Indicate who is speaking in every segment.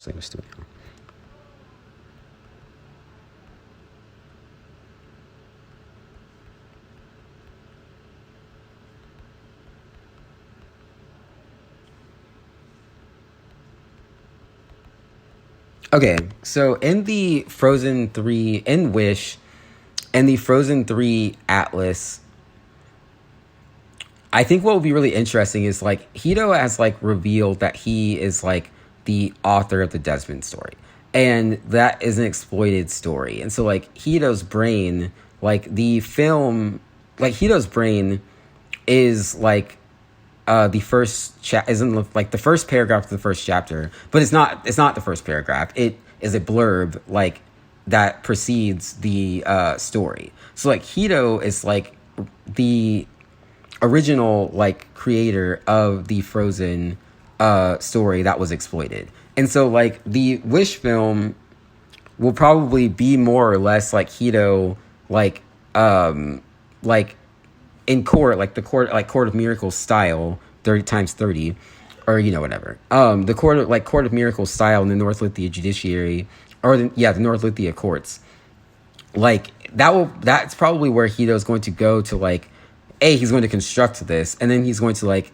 Speaker 1: Same studio. Okay, so in the Frozen 3, in Wish, and the Frozen 3 Atlas, I think what will be really interesting is like Hito has like revealed that he is like the author of the Desmond story. And that is an exploited story. And so like Hito's brain, like the film, like Hito's brain is like the first isn't like the first paragraph of the first chapter, but it's not the first paragraph. It is a blurb like that precedes the story. So like Hito is like the original like creator of the Frozen story that was exploited. And so like the Wish film will probably be more or less like Hito like in court, like the court, like Court of Miracles style, 30 times 30, or whatever. The Court of Miracles style in the North Lithia judiciary, or the North Lithia courts. Like that's probably where Hito's going to go to like, he's going to construct this, and then he's going to like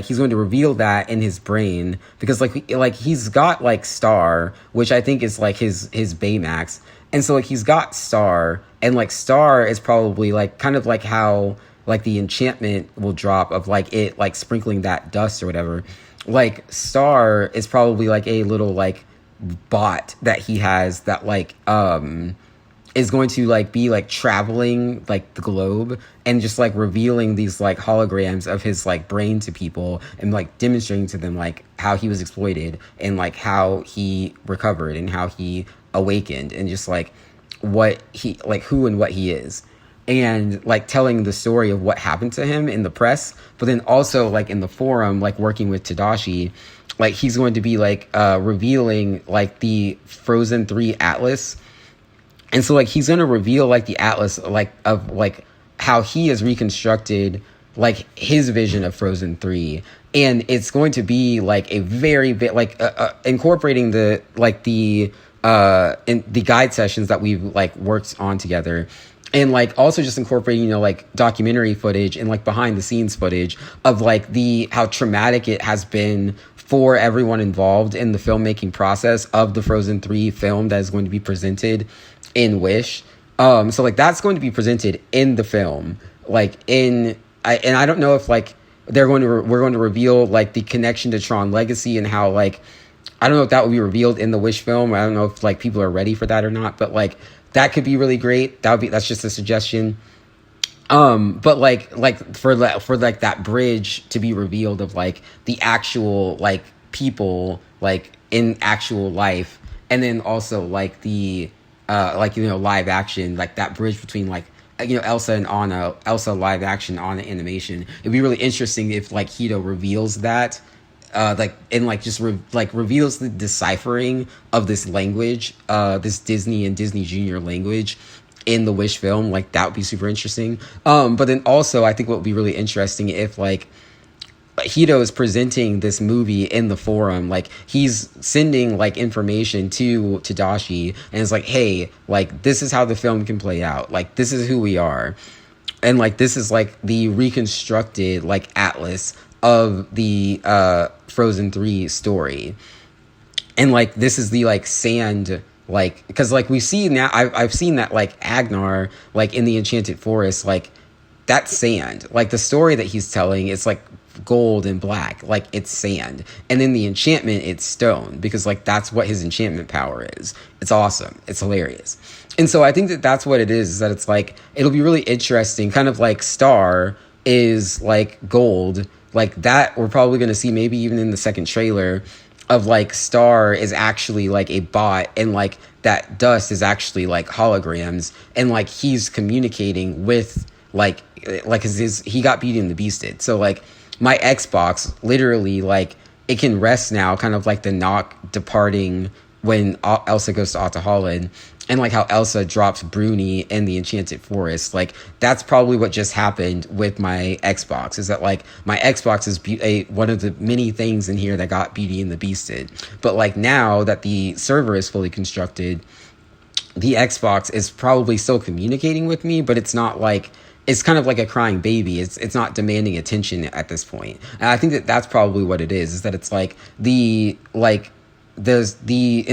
Speaker 1: he's going to reveal that in his brain, because like he's got like Star, which I think is like his Baymax. And so like he's got Star, and like Star is probably like kind of like how like the enchantment will drop of like it like sprinkling that dust or whatever. Like Star is probably like a little like bot that he has that like is going to like be like traveling like the globe and just like revealing these like holograms of his like brain to people, and like demonstrating to them like how he was exploited, and like how he recovered, and how he awakened, and just like what he like who and what he is, and like telling the story of what happened to him in the press, but then also like in the forum, like working with Tadashi. Like he's going to be like revealing like the Frozen 3 Atlas. And so like he's going to reveal like the Atlas like of like how he has reconstructed like his vision of Frozen 3, and it's going to be like a very bit like incorporating the like the in the guide sessions that we've like worked on together, and like also just incorporating like documentary footage and like behind the scenes footage of like the how traumatic it has been for everyone involved in the filmmaking process of the Frozen 3 film that is going to be presented in Wish. So like that's going to be presented in the film, like I don't know if like we're going to reveal like the connection to Tron Legacy, and how like I don't know if that will be revealed in the Wish film. I don't know if like people are ready for that or not, but like that could be really great. That's just a suggestion. But like for like that bridge to be revealed of like the actual like people like in actual life, and then also like the live action, like that bridge between like Elsa and Anna, Elsa live action, Anna animation. It'd be really interesting if like Hito reveals that reveals the deciphering of this language, this Disney and Disney Junior language in the Wish film. Like that would be super interesting. But then also I think what would be really interesting if like Hito is presenting this movie in the forum, like he's sending like information to Tadashi, and it's like, hey, like this is how the film can play out, like this is who we are, and like this is like the reconstructed like atlas of the Frozen 3 story, and like this is the like sand, like because like we see now I've seen that like Agnar like in the Enchanted Forest, like that's sand, like the story that he's telling, it's like gold and black, like it's sand, and then the enchantment, it's stone, because like that's what his enchantment power is. It's awesome, it's hilarious. And so I think that that's what it is that it's like it'll be really interesting, kind of like Star is like gold, like that we're probably going to see maybe even in the second trailer of like Star is actually like a bot, and like that dust is actually like holograms, and like he's communicating with like he got Beauty and the Beasted. So like my Xbox literally like it can rest now, kind of like the knock departing when Elsa goes to Alta Holland, and like how Elsa drops Bruni in the Enchanted Forest. Like that's probably what just happened with my Xbox. Is that like my Xbox is one of the many things in here that got Beauty and the Beasted. But like now that the server is fully constructed, the Xbox is probably still communicating with me, but it's not like, it's kind of like a crying baby. It's not demanding attention at this point. And I think that that's probably what it is that it's like and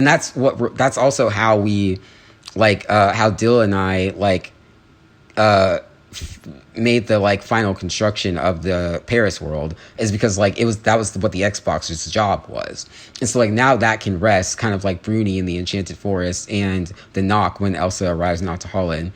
Speaker 1: that's also how we how Dill and I made the like final construction of the Paris world, is because like that was what the Xbox's job was. And so like now that can rest, kind of like Bruni in the Enchanted Forest and the Knock when Elsa arrives in Holland.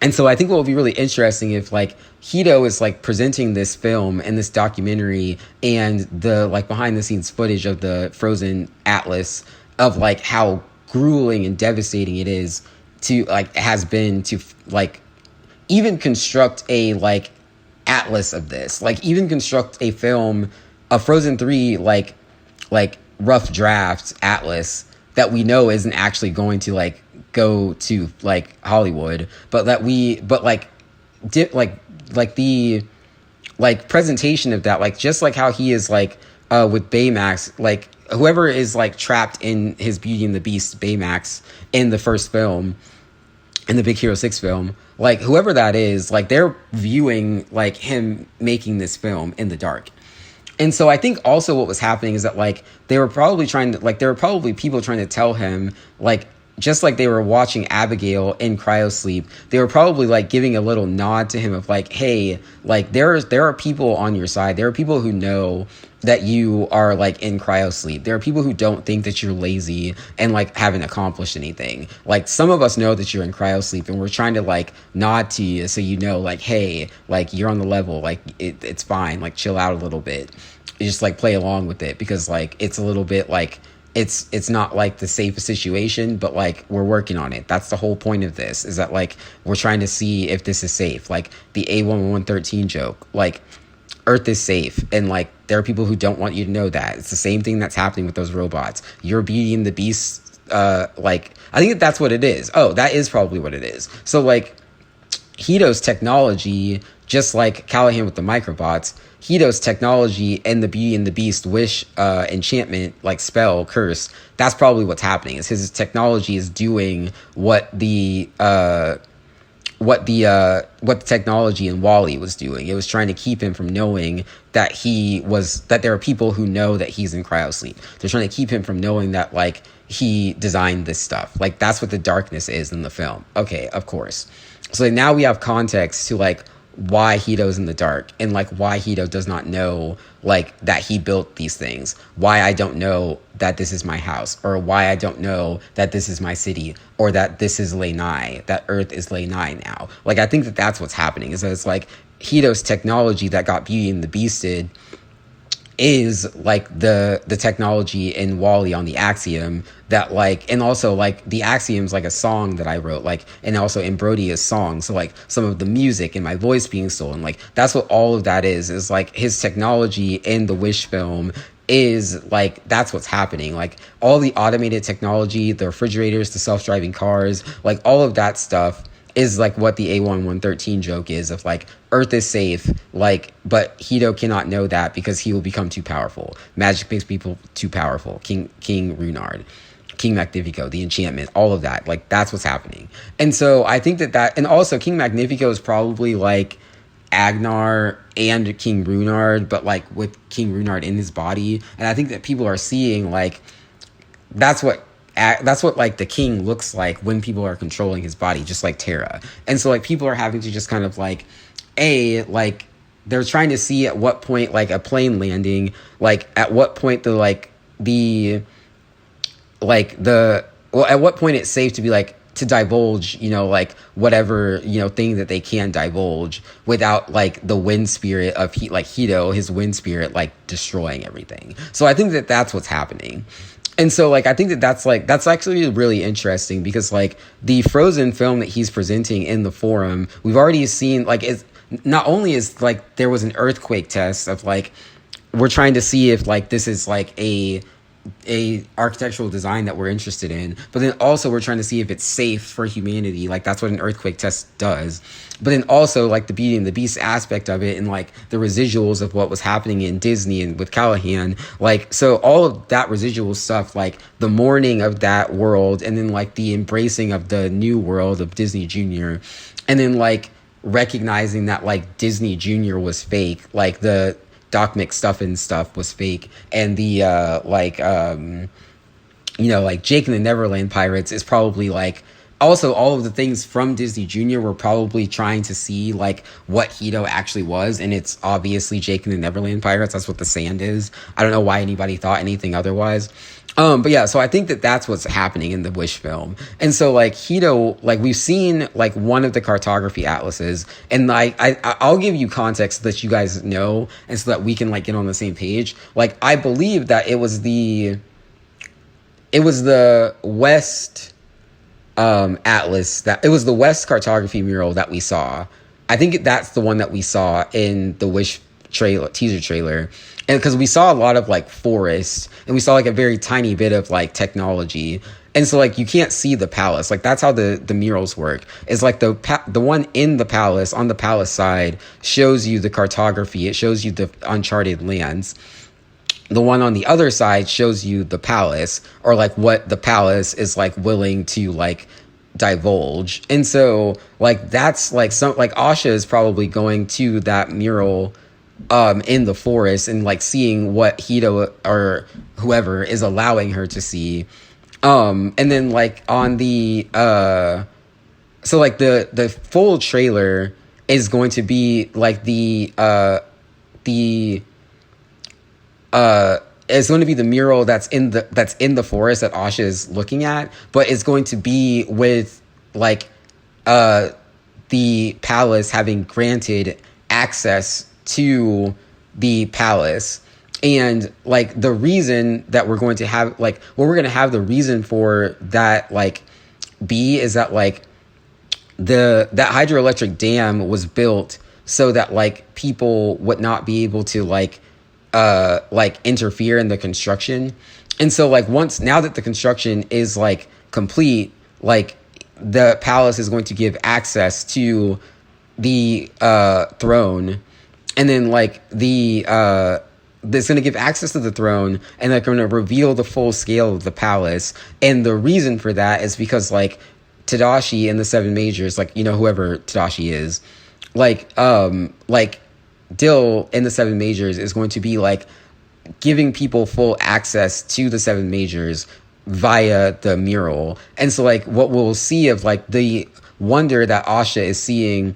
Speaker 1: And so I think what will be really interesting if like Hito is like presenting this film and this documentary and the like behind the scenes footage of the Frozen Atlas, of like how grueling and devastating it is to like has been to like even construct a like atlas of this, like even construct a film, a Frozen 3 like rough draft atlas that we know isn't actually going to like go to like Hollywood, but that we the like presentation of that, like just like how he is like with Baymax, like whoever is like trapped in his Beauty and the Beast Baymax in the first film, in the Big Hero 6 film, like whoever that is, like they're viewing like him making this film in the dark. And so I think also what was happening is that like there were probably people trying to tell him, like just like they were watching Abigail in cryosleep, they were probably like giving a little nod to him of like, hey, like there are people on your side. There are people who know that you are like in cryosleep. There are people who don't think that you're lazy and like haven't accomplished anything. Like some of us know that you're in cryosleep, and we're trying to like nod to you so you know like, hey, like you're on the level, like it's fine, like chill out a little bit. You just like play along with it, because like it's a little bit like it's not like the safest situation, but like we're working on it. That's the whole point of this, is that like we're trying to see if this is safe. Like the A1113 joke, like Earth is safe, and like there are people who don't want you to know that. It's the same thing that's happening with those robots. Your Beauty and the Beast, like I think that's what it is. Oh, that is probably what it is. So like Hito's technology, just like Callahan with the microbots, Hito's technology and the Beauty and the Beast wish, enchantment, like spell, curse, that's probably what's happening. Is his technology is doing what the technology in WALL-E was doing. It was trying to keep him from knowing that that there are people who know that he's in cryosleep. They're trying to keep him from knowing that like he designed this stuff. Like that's what the darkness is in the film. Okay, of course. So like, now we have context to like why Hito's in the dark, and like why Hito does not know like that he built these things, why I don't know that this is my house, or why I don't know that this is my city, or that this is Lanai, that Earth is Lanai now. Like I think that that's what's happening, is that it's like Hito's technology that got Beauty and the Beasted is like the technology in WALL-E on the Axiom, that like, and also like the Axiom's like a song that I wrote, like, and also in Brody's song. So like some of the music and my voice being stolen, like that's what all of that is like his technology in the Wish film is like, that's what's happening. Like all the automated technology, the refrigerators, the self-driving cars, like all of that stuff is like what the A1113 joke is, of like Earth is safe, like, but Hito cannot know that because he will become too powerful. Magic makes people too powerful. King Runard, King Magnifico, the enchantment, all of that, like that's what's happening. And so I think that and also King Magnifico is probably like Agnar and King Runard, but like with King Runard in his body. And I think that people are seeing like that's what like the king looks like when people are controlling his body, just like Terra. And so like people are having to just kind of like like they're trying to see at what point like a plane landing, like at what point at what point it's safe to be like to divulge, you know, like whatever, you know, thing that they can divulge without like the wind spirit of Hito, his wind spirit, like destroying everything. So I think that that's what's happening. And so, like, I think that that's actually really interesting, because, like, the Frozen film that he's presenting in the forum, we've already seen, like, it's not only is, like, there was an earthquake test of, like, we're trying to see if, like, this is, like, a architectural design that we're interested in, but then also we're trying to see if it's safe for humanity. Like that's what an earthquake test does. But then also like the Beauty and the Beast aspect of it, and like the residuals of what was happening in Disney and with Callahan. Like, so all of that residual stuff, like the mourning of that world, and then like the embracing of the new world of Disney Junior, and then like recognizing that like Disney Junior was fake, like the Doc McStuffin stuff was fake, and the like Jake and the Neverland Pirates is probably like, also all of the things from Disney Junior were probably trying to see like what Hito actually was, and it's obviously Jake and the Neverland Pirates. That's what the sand is. I don't know why anybody thought anything otherwise. But yeah, so I think that that's what's happening in the Wish film. And so like Hito, like we've seen like one of the cartography atlases, and like I'll give you context so that you guys know, and so that we can like get on the same page. Like I believe that it was the West atlas, that it was the West cartography mural that we saw. I think that's the one that we saw in the Wish teaser trailer. And because we saw a lot of like forest, and we saw like a very tiny bit of like technology, and so like you can't see the palace. Like that's how the murals work. It's like the one in the palace, on the palace side, shows you the cartography. It shows you the uncharted lands. The one on the other side shows you the palace, or like what the palace is like willing to like divulge. And so like that's like some, like Asha is probably going to that mural in the forest and like seeing what Hito or whoever is allowing her to see. And then like on the so like the full trailer is going to be like it's going to be the mural that's in the forest that Asha is looking at, but it's going to be with like the palace having granted access to the palace. And like the reason that we're going to have like what we're going to have the reason for that like be is that like that hydroelectric dam was built so that like people would not be able to like interfere in the construction. And so like now that the construction is like complete, like the palace is going to give access to the throne, and then like it's going to give access to the throne, and they're going to reveal the full scale of the palace. And the reason for that is because like Tadashi and the Seven Majors, like, you know, whoever Tadashi is, like Dill in the Seven Majors is going to be like giving people full access to the Seven Majors via the mural. And so like what we'll see of like the wonder that Asha is seeing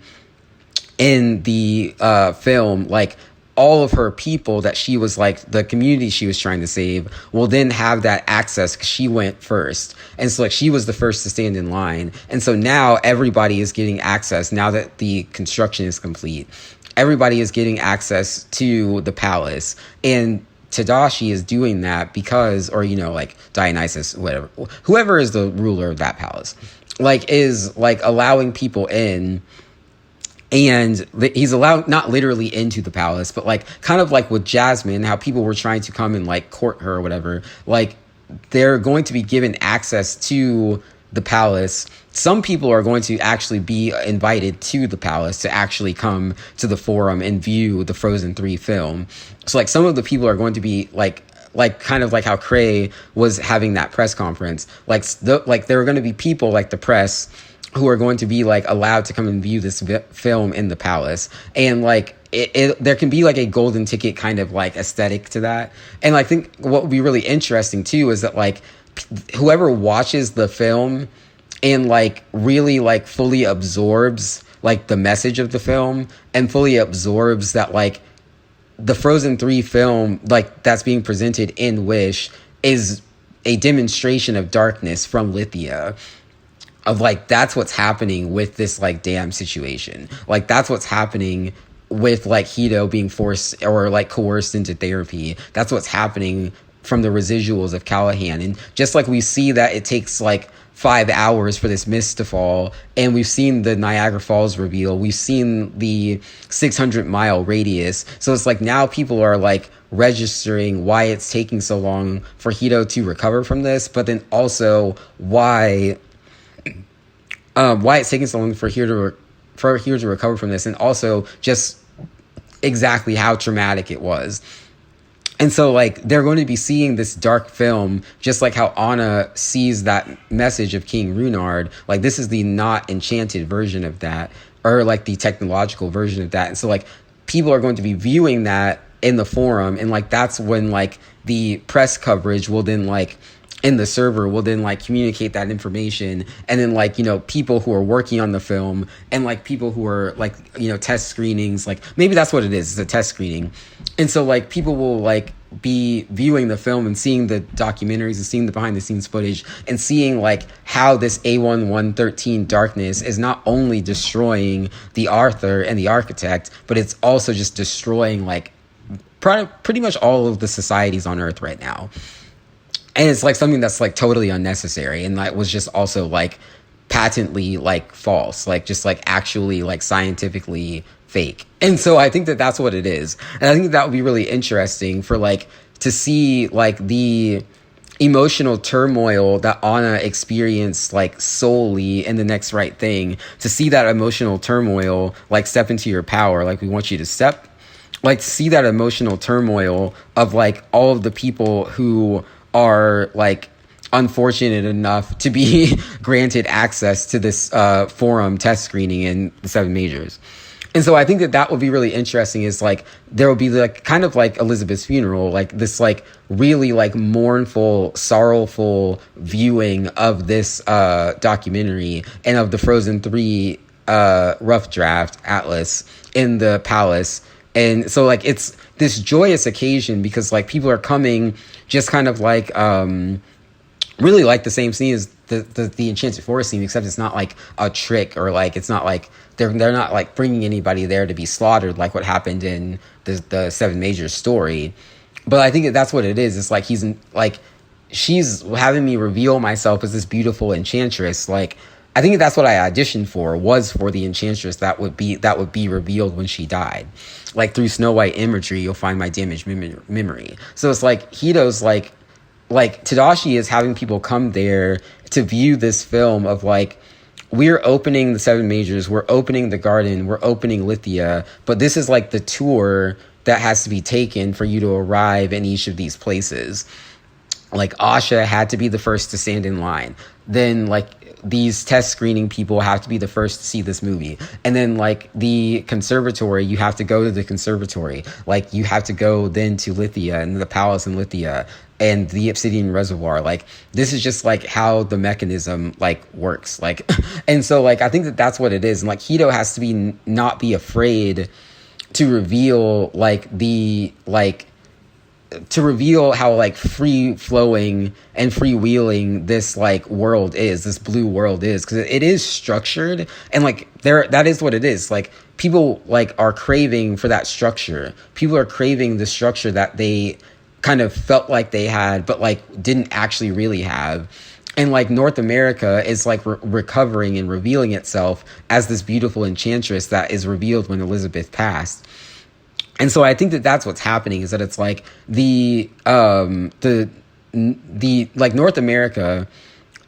Speaker 1: in the film, like all of her people that she was like the community she was trying to save will then have that access because she went first. And so like she was the first to stand in line. And so now everybody is getting access now that the construction is complete. Everybody is getting access to the palace, and Tadashi is doing that because, or, you know, like Dionysus, whatever, whoever is the ruler of that palace, like is like allowing people in. And he's allowed not literally into the palace, but like kind of like with Jasmine, how people were trying to come and like court her or whatever. Like they're going to be given access to the palace. Some people are going to actually be invited to the palace to actually come to the forum and view the Frozen 3 film. So like some of the people are going to be like kind of like how Cray was having that press conference. Like there are going to be people like the press who are going to be like allowed to come and view this film in the palace. And like there can be like a golden ticket kind of like aesthetic to that. And I think what would be really interesting too is that like whoever watches the film and like really like fully absorbs like the message of the film and fully absorbs that like the Frozen 3 film like that's being presented in Wish is a demonstration of darkness from Lithia. Of like that's what's happening with this like dam situation. Like that's what's happening with like Hito being forced or like coerced into therapy. That's what's happening from the residuals of Callahan. And just like we see that it takes like 5 hours for this mist to fall, and we've seen the Niagara Falls reveal, we've seen the 600-mile radius. So it's like now people are like registering why it's taking so long for Hito to recover from this, but then also why it's taking so long for Hito to recover from this, and also just exactly how traumatic it was. And so, like, they're going to be seeing this dark film, just like how Anna sees that message of King Runard. Like, this is the not enchanted version of that, or, like, the technological version of that. And so, like, people are going to be viewing that in the forum, and, like, that's when, like, the press coverage will then, like, in the server will then like communicate that information, and then like, you know, people who are working on the film and like people who are like, you know, test screenings, like maybe that's what it is, it's a test screening. And so like people will like be viewing the film and seeing the documentaries and seeing the behind the scenes footage and seeing like how this A1113 darkness is not only destroying the author and the architect, but it's also just destroying like pretty much all of the societies on Earth right now. And it's like something that's like totally unnecessary, and that was just also like patently like false, like just like actually like scientifically fake. And so I think that that's what it is. And I think that would be really interesting for like to see like the emotional turmoil that Anna experienced like solely in The Next Right Thing, to see that emotional turmoil like step into your power, like we want you to step, like see that emotional turmoil of like all of the people who are like unfortunate enough to be granted access to this forum test screening in the 7 majors. And so I think that that would be really interesting, is like there will be like kind of like Elizabeth's funeral, like this like really like mournful, sorrowful viewing of this documentary and of the Frozen 3 rough draft atlas in the palace. And so like it's this joyous occasion because like people are coming just kind of like really like the same scene as the Enchanted Forest scene, except it's not like a trick, or like it's not like they're not like bringing anybody there to be slaughtered like what happened in the 7 Majors story. But I think that's what it is. It's like she's having me reveal myself as this beautiful enchantress. Like I think that's what I auditioned for, was for the enchantress that would be revealed when she died. Like through Snow White imagery, you'll find my damaged memory. So it's like Hito's like Tadashi is having people come there to view this film of like, we're opening the 7 majors, we're opening the garden, we're opening Lithia, but this is like the tour that has to be taken for you to arrive in each of these places. Like Asha had to be the first to stand in line. Then like these test screening people have to be the first to see this movie. And then like the conservatory, you have to go to the conservatory. Like you have to go then to Lithia and the palace in Lithia and the Obsidian Reservoir. Like this is just like how the mechanism like works. Like, and so like I think that that's what it is. And like Hito has to be not be afraid to reveal like to reveal how like free flowing and freewheeling this like world is, this blue world is, because it is structured, and like that is what it is. Like people like are craving for that structure. People are craving the structure that they kind of felt like they had, but like didn't actually really have. And like North America is like recovering and revealing itself as this beautiful enchantress that is revealed when Elizabeth passed. And so I think that that's what's happening, is that it's like the like North America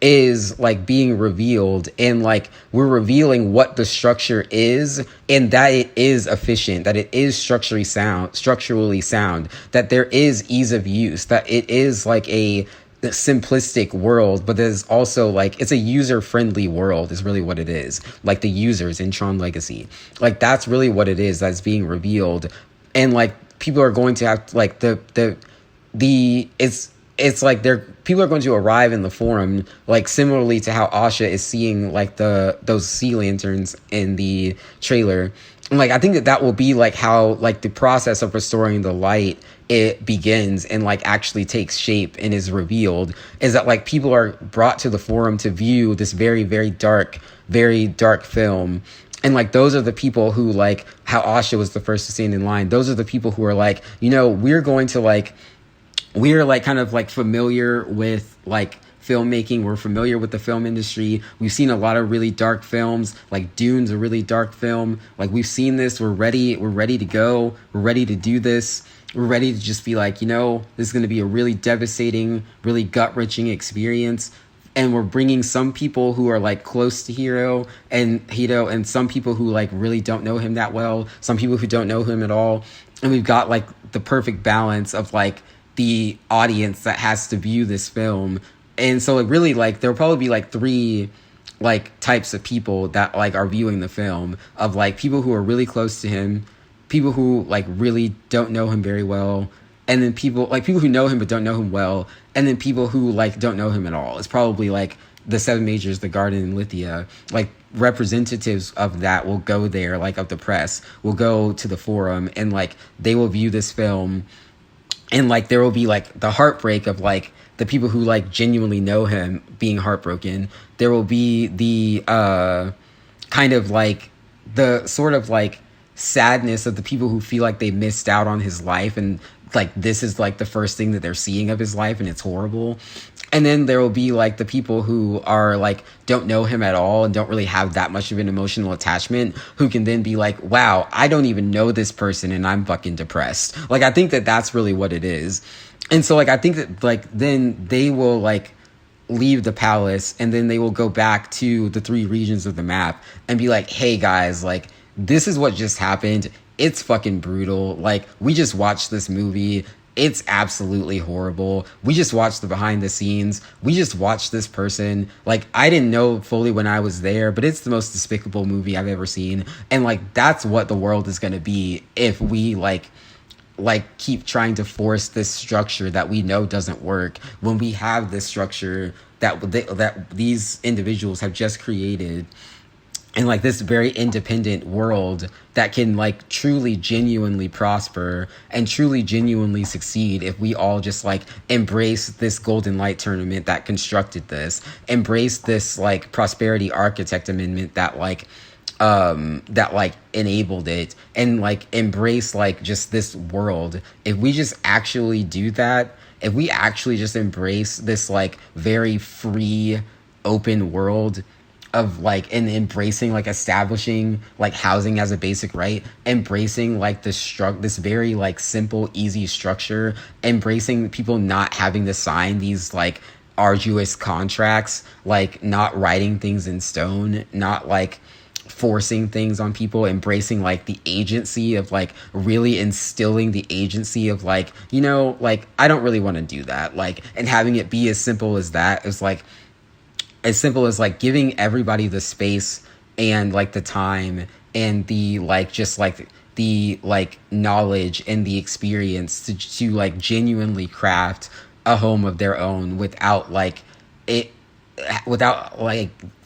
Speaker 1: is like being revealed, and like we're revealing what the structure is, and that it is efficient, that it is structurally sound, that there is ease of use, that it is like a simplistic world, but there's also like it's a user-friendly world is really what it is. Like the users in Tron Legacy, like that's really what it is that's being revealed. And like people are going to have like it's like people are going to arrive in the forum like similarly to how Asha is seeing like those sea lanterns in the trailer. And like I think that will be like how like the process of restoring the light it begins and like actually takes shape and is revealed, is that like people are brought to the forum to view this very, very dark film. And like those are the people who like how Asha was the first to stand in line. Those are the people who are like, you know, we're like kind of like familiar with like filmmaking. We're familiar with the film industry. We've seen a lot of really dark films, like Dune's a really dark film. Like, we've seen this. We're ready to go. We're ready to do this. We're ready to just be like, this is going to be a really devastating, really gut-wrenching experience. And we're bringing some people who are like close to Hiro and some people who like really don't know him that well, some people who don't know him at all. And we've got like the perfect balance of like the audience that has to view this film. And so like really like there'll probably be like three like types of people that like are viewing the film, of like people who are really close to him, people who like really don't know him very well, and then people who know him but don't know him well, and then people who like don't know him at all. It's probably like the Seven Majors, the Garden, and Lithia. Like, representatives of that will go there, like of the press will go to the forum, and like they will view this film, and like there will be like the heartbreak of like the people who like genuinely know him being heartbroken. There will be the kind of like the sort of like sadness of the people who feel like they missed out on his life, and like this is like the first thing that they're seeing of his life, and it's horrible. And then there will be like the people who are like don't know him at all and don't really have that much of an emotional attachment, who can then be like, wow, I don't even know this person and I'm fucking depressed. Like, I think that that's really what it is. And so like I think that like then they will like leave the palace, and then they will go back to the three regions of the map and be like, hey guys, like this is what just happened. It's fucking brutal. Like, we just watched this movie. It's absolutely horrible. We just watched the behind the scenes. We just watched this person. Like, I didn't know fully when I was there, but it's the most despicable movie I've ever seen. And like, that's what the world is going to be if we like keep trying to force this structure that we know doesn't work, when we have this structure that these individuals have just created, and like this very independent world that can like truly genuinely prosper and truly genuinely succeed if we all just like embrace this golden light tournament that constructed this, embrace this like prosperity architect amendment that like enabled it, and like embrace like just this world. If we just actually do that, if we actually just embrace this like very free open world of like, and embracing like establishing like housing as a basic right, embracing like this very like simple easy structure, embracing people not having to sign these like arduous contracts, like not writing things in stone, not like forcing things on people, embracing like the agency of like really instilling the agency of like, like I don't really want to do that, like, and having it be as simple as that, is like as simple as like giving everybody the space and like the time and the like just like the like knowledge and the experience to like genuinely craft a home of their own without like the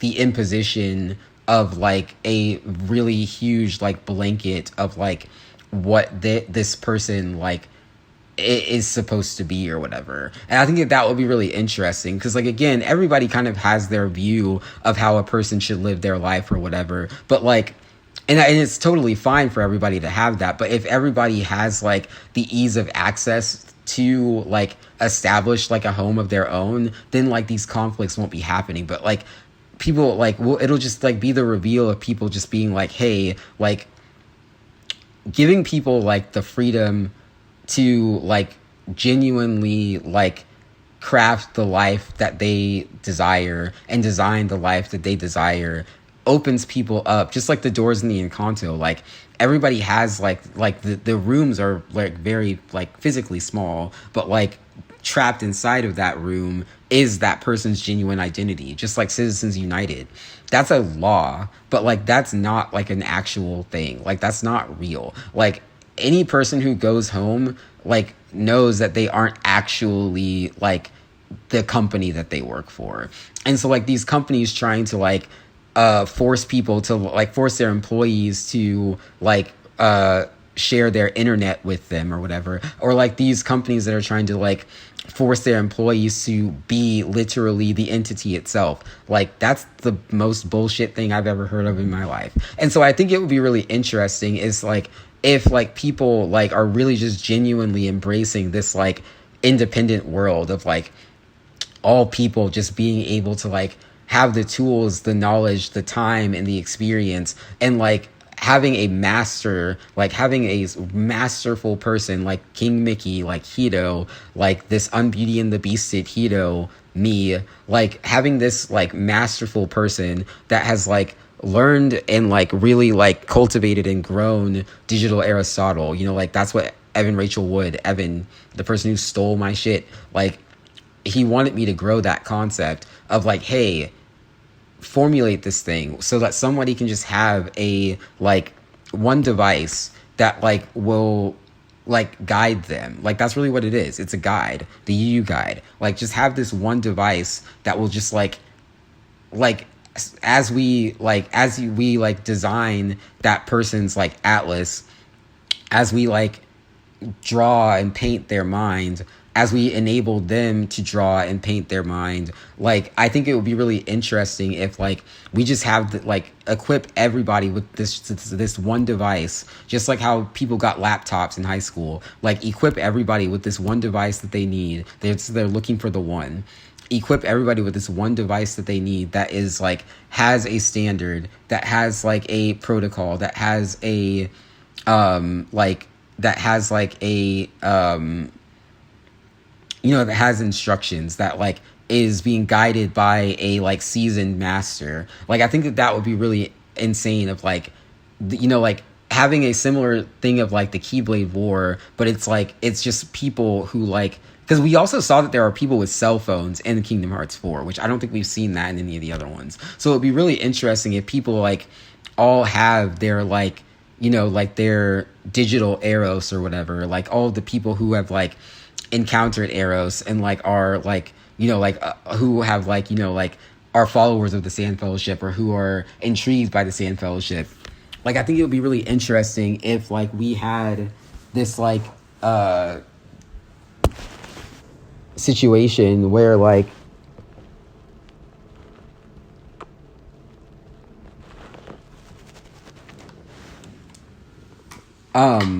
Speaker 1: imposition of like a really huge like blanket of like what this person like is supposed to be or whatever. And I think that would be really interesting, because like again, everybody kind of has their view of how a person should live their life or whatever, but like and it's totally fine for everybody to have that, but if everybody has like the ease of access to like establish like a home of their own, then like these conflicts won't be happening. But like people like it'll just like be the reveal of people just being like, hey, like giving people like the freedom to like genuinely like craft the life that they desire and design the life that they desire opens people up, just like the doors in the Encanto. Like everybody has like the rooms are like very like physically small, but like trapped inside of that room is that person's genuine identity, just like Citizens United. That's a law, but like that's not like an actual thing. Like that's not real. Like any person who goes home like knows that they aren't actually like the company that they work for. And so like these companies trying to like force people to like force their employees to like share their internet with them or whatever, or like these companies that are trying to like force their employees to be literally the entity itself, like that's the most bullshit thing I've ever heard of in my life. And so I think it would be really interesting is like if like people like are really just genuinely embracing this like independent world of like all people just being able to like have the tools, the knowledge, the time, and the experience, and like having a master, like having a masterful person like King Mickey, like Hito, like this Unbeauty and the Beasted Hito, me, like having this like masterful person that has like learned and like really like cultivated and grown digital Aristotle. You know, like that's what Evan Rachel Wood, Evan, the person who stole my shit, like he wanted me to grow that concept of like, hey, formulate this thing so that somebody can just have a like one device that like will like guide them. Like that's really what it is. It's a guide, the UU guide. Like just have this one device that will just like as we like design that person's like atlas, as we like draw and paint their mind, as we enable them to draw and paint their mind. Like I think it would be really interesting if like we just have the, like equip everybody with this one device, just like how people got laptops in high school. Like equip everybody with this one device that they need. They're looking for the one. Equip everybody with this one device that they need that is like has a standard, that has like a protocol, that has a that has instructions, that like is being guided by a like seasoned master. Like I think that would be really insane of like, like having a similar thing of like the Keyblade War, but it's like, it's just people who like, because we also saw that there are people with cell phones in Kingdom Hearts 4, which I don't think we've seen that in any of the other ones. So it'd be really interesting if people like all have their like, like their digital Eros or whatever, like all the people who have like encountered Eros and like are like, who have like, like are followers of the Sand Fellowship or who are intrigued by the Sand Fellowship. Like I think it would be really interesting if like we had this like situation where like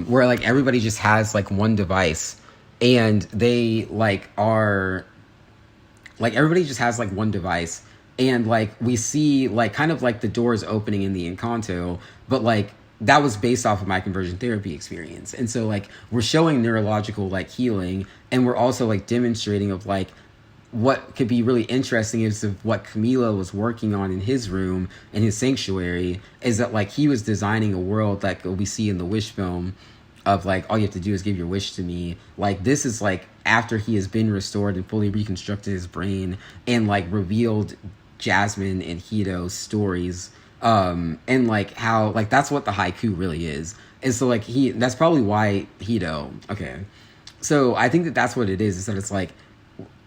Speaker 1: where like everybody just has like one device and they like are like everybody just has like one device, and like we see like kind of like the doors opening in the Encanto, but like that was based off of my conversion therapy experience. And so like we're showing neurological like healing, and we're also like demonstrating of like what could be really interesting is of what Camilo was working on in his room, in his sanctuary, is that like he was designing a world like we see in the Wish film of like, all you have to do is give your wish to me. Like this is like after he has been restored and fully reconstructed his brain and like revealed Jasmine and Hito's stories, and like how like that's what the haiku really is. And so like that's probably why Hito, okay, so I think that that's what it is that it's like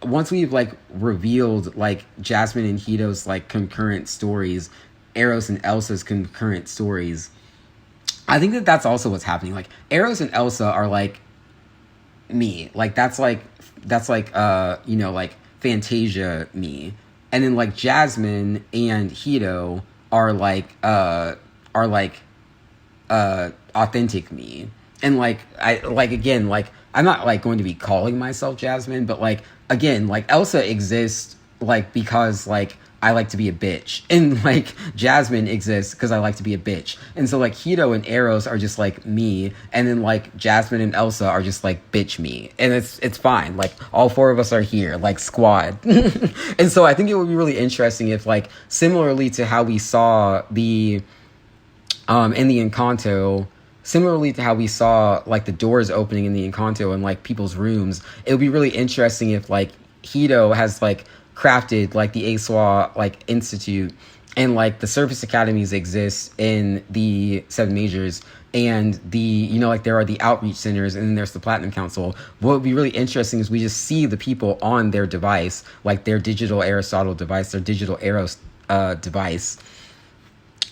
Speaker 1: once we've like revealed like Jasmine and Hito's like concurrent stories, Eros and Elsa's concurrent stories, I think that that's also what's happening. Like Eros and Elsa are like me, like that's like like Fantasia me, and then like Jasmine and Hito are like authentic me. And like I like again, like I'm not like going to be calling myself Jasmine, but like again, like Elsa exists like because like I like to be a bitch, and like Jasmine exists because I like to be a bitch. And so like Hito and Eros are just like me, and then like Jasmine and Elsa are just like bitch me, and it's fine. Like all four of us are here, like squad. And so I think it would be really interesting if like similarly to how we saw the in the Encanto, similarly to how we saw like the doors opening in the Encanto and like people's rooms, it would be really interesting if like Hito has like crafted like the ASWA like institute, and like the service academies exist in the Seven Majors, and the like there are the outreach centers, and then there's the Platinum Council. What would be really interesting is we just see the people on their device, like their digital Aristotle device, their digital Eros device,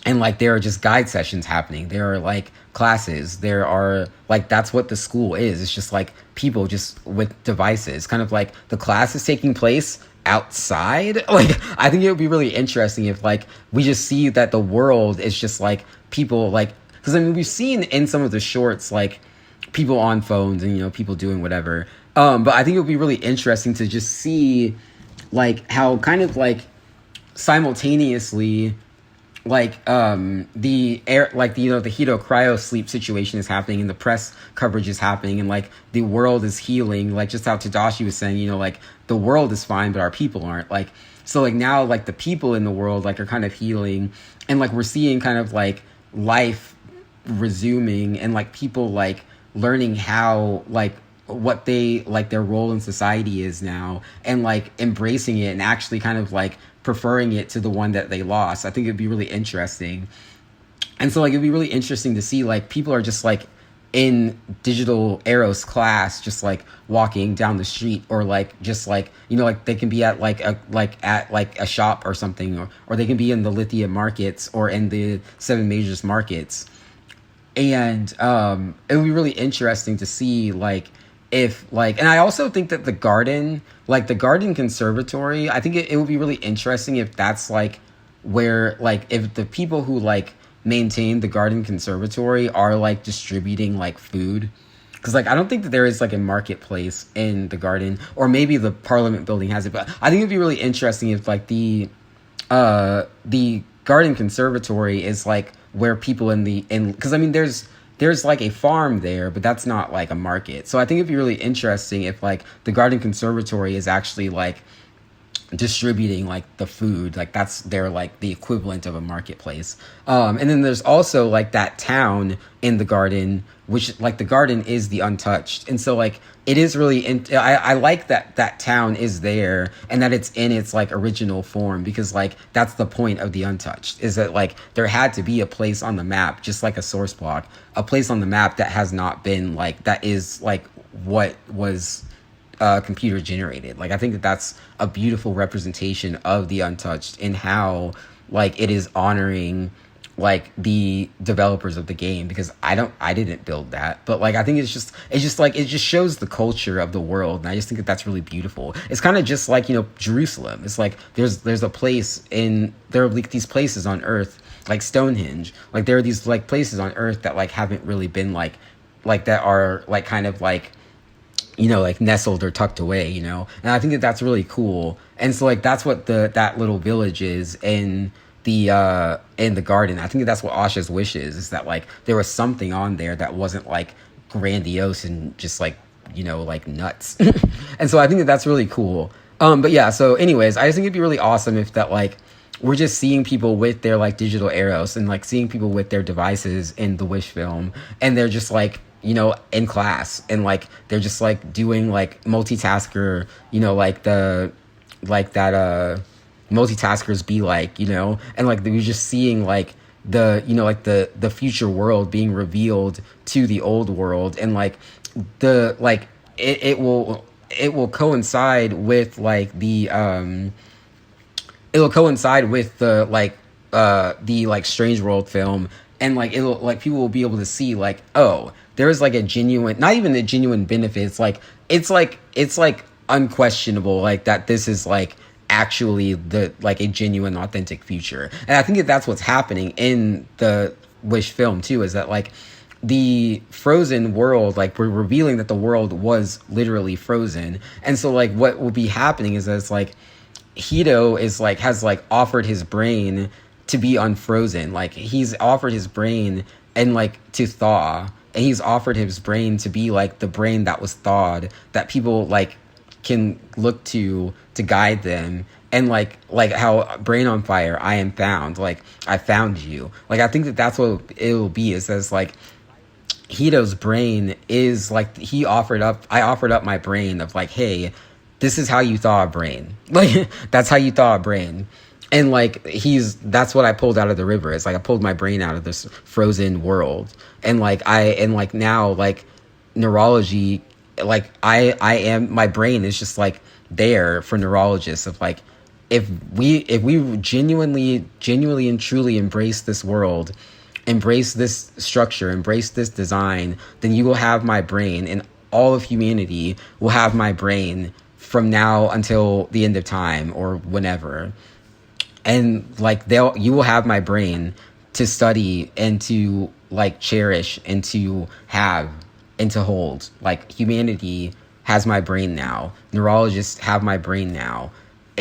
Speaker 1: and like there are just guide sessions happening, there are like classes, there are like that's what the school is. It's just like people just with devices, kind of like the class is taking place outside. Like I think it would be really interesting if like we just see that the world is just like people, like because I mean we've seen in some of the shorts like people on phones and people doing whatever, but I think it would be really interesting to just see like how kind of like simultaneously like the air like the, the Hito cryo sleep situation is happening and the press coverage is happening and like the world is healing, like just how Tadashi was saying, like the world is fine but our people aren't, like so like now like the people in the world like are kind of healing and like we're seeing kind of like life resuming and like people like learning how like what they like their role in society is now and like embracing it and actually kind of like preferring it to the one that they lost. I think it'd be really interesting. And so like it'd be really interesting to see like people are just like in Digital Arrow's class just like walking down the street or like just like like they can be at like a shop or something or they can be in the Lithia markets or in the Seven Majors markets. And it would be really interesting to see like if like, and I also think that the garden conservatory, I think it would be really interesting if that's like where like if the people who like maintain the garden conservatory are like distributing like food, because like I don't think that there is like a marketplace in the garden, or maybe the Parliament building has it, but I think it'd be really interesting if like the garden conservatory is like where people in because I mean there's like a farm there, but that's not like a market. So I think it'd be really interesting if like the garden conservatory is actually like distributing like the food, like that's their like the equivalent of a marketplace. And then there's also like that town in the garden, which like the garden is the Untouched, and so like it is really I like that town is there and that it's in its like original form, because like that's the point of the Untouched, is that like there had to be a place on the map, just like a source block, a place on the map that has not been like, that is like what was computer generated. Like I think that that's a beautiful representation of the Untouched in how like it is honoring like the developers of the game, because I didn't build that, but like I think it's just like it just shows the culture of the world, and I just think that that's really beautiful. It's kind of just like Jerusalem. It's like there's a place there are like these places on Earth, like Stonehenge, like there are these like places on Earth that like haven't really been like that are like kind of like like nestled or tucked away, and I think that that's really cool. And so like that's what that little village is in the garden. I think that's what Asha's wish is that like there was something on there that wasn't like grandiose and just like like nuts. And so I think that that's really cool. But yeah, so anyways, I just think it'd be really awesome if that like we're just seeing people with their like digital arrows and like seeing people with their devices in the Wish film, and they're just like in class, and like they're just like doing like multitasker, like that multitaskers be like, and like we're just seeing like the future world being revealed to the old world, and like it will coincide with like it'll coincide with the like Strange World film, and like it'll like people will be able to see like, oh, there is like a genuine, not even a genuine benefit, it's like unquestionable, like that this is like actually the like a genuine authentic future. And I think that that's what's happening in the Wish film too, is that like the frozen world, like we're revealing that the world was literally frozen. And so like what will be happening is that it's like Hito is like has like offered his brain to be unfrozen. Like he's offered his brain and like to thaw, and he's offered his brain to be like the brain that was thawed, that people like can look to guide them. And like how Brain on Fire, I am found, like I found you. Like I think that that's what it will be, is as like Hito's brain is like I offered up my brain of like, hey, this is how you thaw a brain. Like that's how you thaw a brain. And like that's what I pulled out of the river. It's like I pulled my brain out of this frozen world. And like now like neurology, like I am, my brain is just like there for neurologists of like, if we genuinely and truly embrace this world, embrace this structure, embrace this design, then you will have my brain, and all of humanity will have my brain from now until the end of time or whenever. And like you will have my brain to study and to like cherish and to have and to hold. Like humanity has my brain now. Neurologists have my brain now.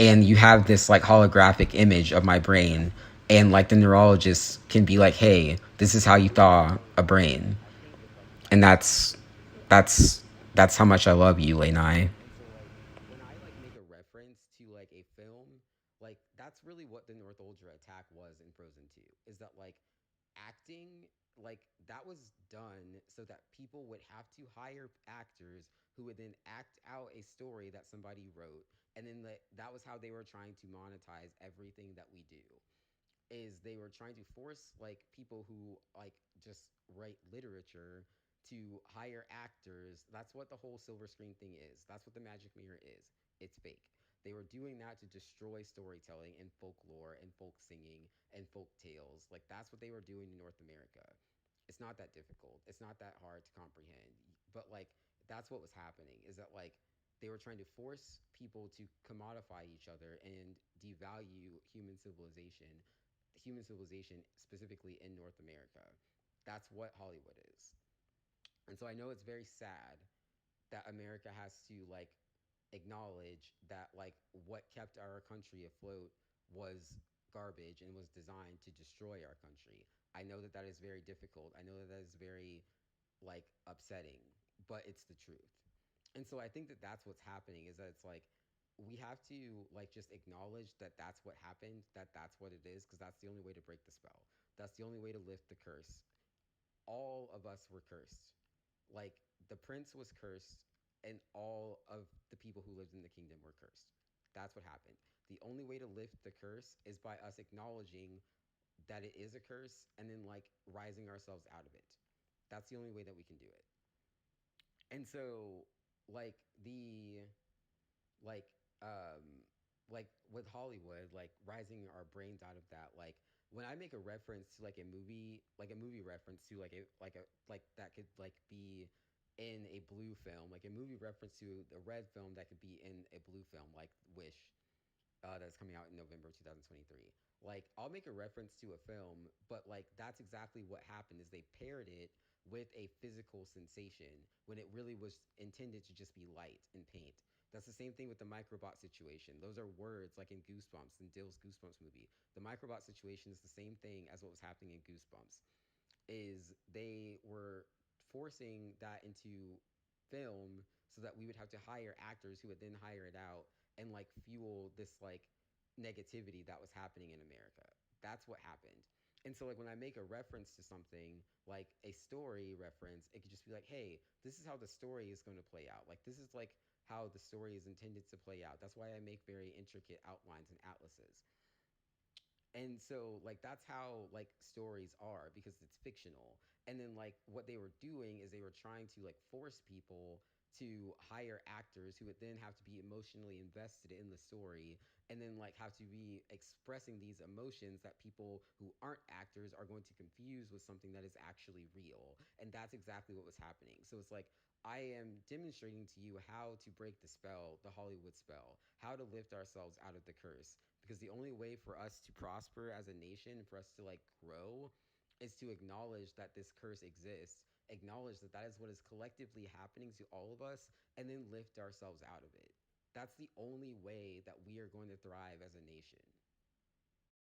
Speaker 1: and you have this like holographic image of my brain, and like the neurologist can be like, hey, this is how you thaw a brain. And that's that's how much I love you, Lenai. And so like when I like make a reference to like a film, like that's really what the North Ultra attack was in Frozen 2. Is that like acting, like that was done so that people would have to hire actors who would then act out a story that somebody wrote, and then that was how they were trying to monetize everything that we do. Is they were trying to force like people who like just write literature to hire actors. That's what the whole silver screen thing is. That's what the magic mirror is. It's fake. They were doing that to destroy storytelling and folklore and folk singing and folk tales. Like that's what they were doing in North America. It's not that difficult. It's not that hard to comprehend. But like that's what was happening, is that like they were trying to force people to commodify each other and devalue human civilization specifically in North America. That's what Hollywood is. And so I know it's very sad that America has to like acknowledge that like what kept our country afloat was garbage and was designed to destroy our country. I know that that is very difficult. I know that that is very like upsetting, but it's the truth. And so I think that that's what's happening, is that it's like we have to like just acknowledge that that's what happened, that that's what it is, because that's the only way to break the spell. That's the only way to lift the curse. All of us were cursed. Like the prince was cursed, and all of the people who lived in the kingdom were cursed. That's what happened. The only way to lift the curse is by us acknowledging that it is a curse and then like rising ourselves out of it. That's the only way that we can do it. And so like the like um like with Hollywood, like rising our brains out of that, like when I make a reference to like a movie reference to like that could like be in a blue film, like a movie reference to the red film that could be in a blue film, like Wish, that's coming out in November 2023. Like I'll make a reference to a film, but like that's exactly what happened, is they paired it with a physical sensation when it really was intended to just be light and paint. That's the same thing with the microbot situation. Those are words like in Goosebumps, in Dill's Goosebumps movie. The microbot situation is the same thing as what was happening in Goosebumps, is they were forcing that into film so that we would have to hire actors who would then hire it out and like fuel this like negativity that was happening in America. That's what happened. And so like when I make a reference to something like a story reference, it could just be like, hey, this is how the story is going to play out. Like this is like how the story is intended to play out. That's why I make very intricate outlines and atlases. And so like that's how like stories are, because it's fictional. And then like what they were doing is they were trying to like force people to hire actors who would then have to be emotionally invested in the story, and then like have to be expressing these emotions that people who aren't actors are going to confuse with something that is actually real. And that's exactly what was happening. So it's like I am demonstrating to you how to break the spell, the Hollywood spell, how to lift ourselves out of the curse. Because the only way for us to prosper as a nation, for us to like grow, is to acknowledge that this curse exists, acknowledge that that is what is collectively happening to all of us, and then lift ourselves out of it. That's the only way that we are going to thrive as a nation.